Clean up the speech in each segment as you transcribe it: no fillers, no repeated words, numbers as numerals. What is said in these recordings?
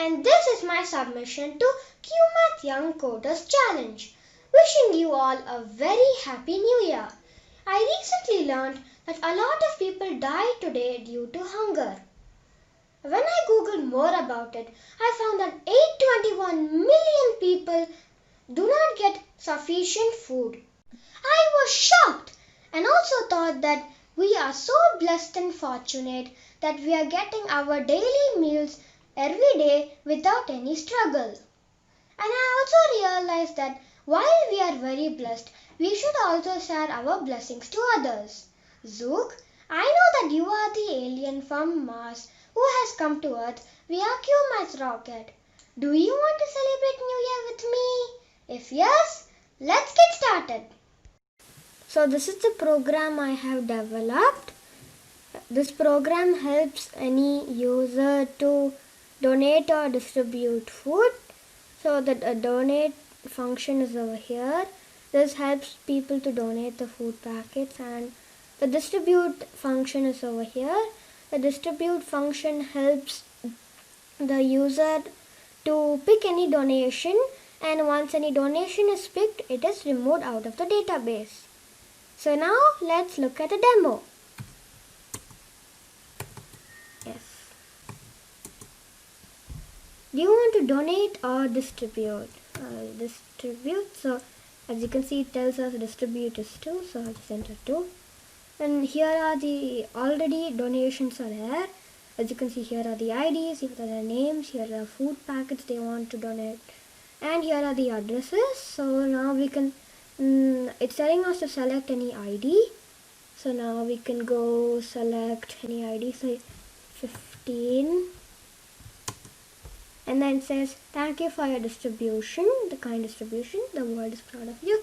and this is my submission to Cuemath Young Coders Challenge. Wishing you all a very happy new year. I recently learned that a lot of people die today due to hunger. When I googled more about it, I found that 821 million people do not get sufficient food. I was shocked and also thought that we are so blessed and fortunate that we are getting our daily meals every day without any struggle. And I also realized that while we are very blessed, we should also share our blessings to others. Zook, I know that you are the alien from Mars who has come to Earth via Cuemath's rocket. Do you want to celebrate New Year with me? If yes, let's get started. So this is the program I have developed. This program helps any user to donate or distribute food. So the donate function is over here. This helps people to donate the food packets, and the distribute function is over here. The distribute function helps the user to pick any donation, and once any donation is picked, it is removed out of the database. So now let's look at a demo. Yes. Do you want to donate or distribute? Distribute. So as you can see, it tells us distribute is 2. So I'll just enter 2. And here are the already donations are there. As you can see, here are the IDs, here are the names, here are food packets they want to donate, and here are the addresses. So now we can, it's telling us to select any ID. So now we can go select any ID, say 15. And then it says, thank you for your distribution, the kind distribution, the world is proud of you.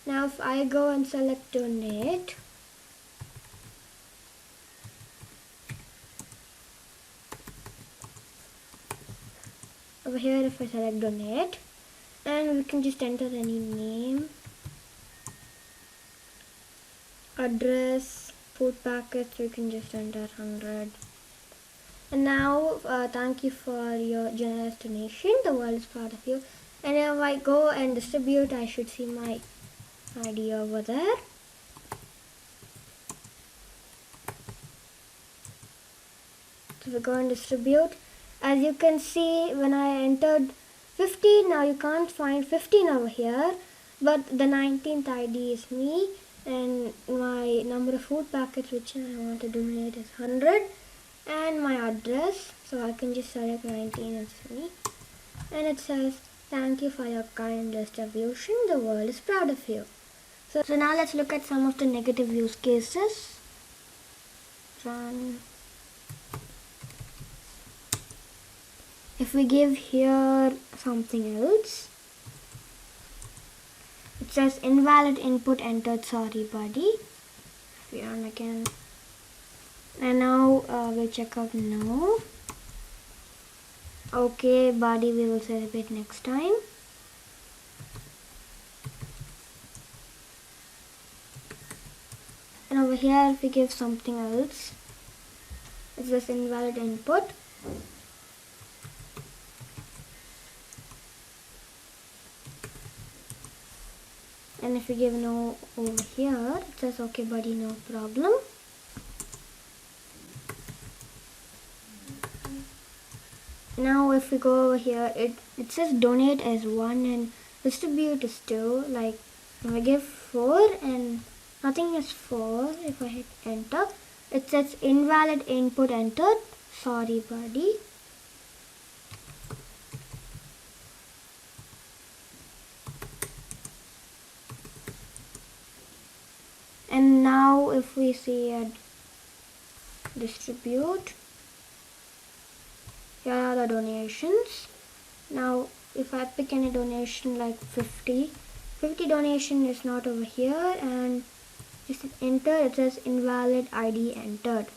Now if I go and select donate, over here if I select donate, and we can just enter any name, address, food packets, we can just enter 100. And now thank you for your generous donation, the world is proud of you. And if I go and distribute, I should see my ID over there. So we go and distribute. As you can see, when I entered 15, now you can't find 15 over here, but the 19th ID is me, and my number of food packets which I want to donate is 100, and my address, so I can just select 19 as me, and it says, thank you for your kind distribution, the world is proud of you. So now let's look at some of the negative use cases. Run. If we give here something else, it says invalid input entered, sorry buddy. If we run again, and now we'll check out no. Okay buddy, we will celebrate next time. And over here if we give something else, it says invalid input. And if we give no over here, it says okay buddy, no problem. Now if we go over here, it says donate as 1 and distribute is 2. Like if I give 4 and nothing is 4, if I hit enter, it says invalid input entered, sorry buddy. And now if we see a distribute, here are the donations. Now if I pick any donation like 50 donation is not over here, and just enter, it says invalid ID entered.